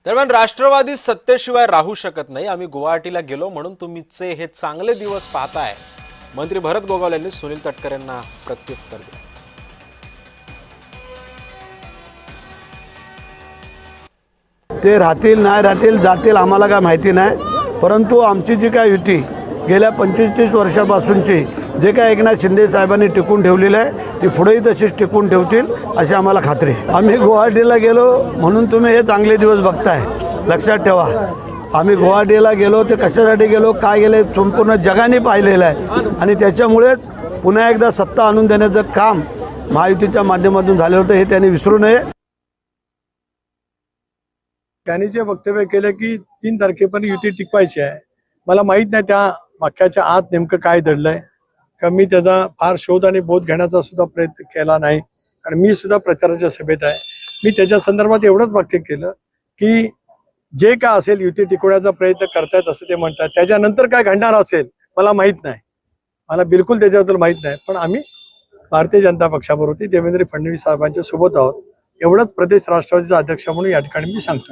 दरम्यान राष्ट्रवादी सत्तेशिवाय राहू शकत नाही। आम्ही गुवाहाटीला गेलो म्हणून तुम्हीचे हे चांगले दिवस पाहताय, मंत्री भरत गोगावले यांनी सुनील तटकरे यांना प्रत्युत्तर दिले। ते राहतील नाही राहतील जातील आम्हाला काय माहिती नाही, परंतु आमची जी काय युती गेल्या 25-30 वर्षापासूनची जे काय एकनाथ शिंदे साहेबांनी टिकून ठेवलेली आहे ती पुढेही तशीच टिकून ठेवतील अशी आम्हाला खात्री आहे। आम्ही गुवाहाटीला गेलो म्हणून तुम्ही हे चांगले दिवस बघताय, लक्षात ठेवा। आम्ही गुवाहाटीला गेलो ते कशासाठी गेलो, काय गेले संपूर्ण जगाने पाहिलेलं आहे आणि त्याच्यामुळेच पुन्हा एकदा सत्ता आणून देण्याचं काम महायुतीच्या माध्यमातून झालं होतं हे त्यांनी विसरू नये। त्यांनी जे वक्तव्य केलं की 3 तारखेपर्यंत युती टिकवायची आहे, मला माहीत नाही त्या वाक्याच्या आत नेमकं काय दडलंय का। मी त्याचा फार शोध आणि बोध घेण्याचा सुद्धा प्रयत्न केला नाही, कारण मी सुद्धा प्रचाराच्या सभेत आहे। मी त्याच्या संदर्भात एवढंच वाक्य केलं की जे काय असेल युती टिकवण्याचा प्रयत्न करतायत असं ते म्हणतात, त्याच्यानंतर काय घडणार असेल मला माहीत नाही, मला बिलकुल त्याच्याबद्दल माहीत नाही। पण आम्ही भारतीय जनता पक्षाबरोबर देवेंद्र फडणवीस साहेबांच्या सोबत आहोत, एवढंच प्रदेश राष्ट्रवादीचा अध्यक्ष म्हणून या ठिकाणी मी सांगतोय।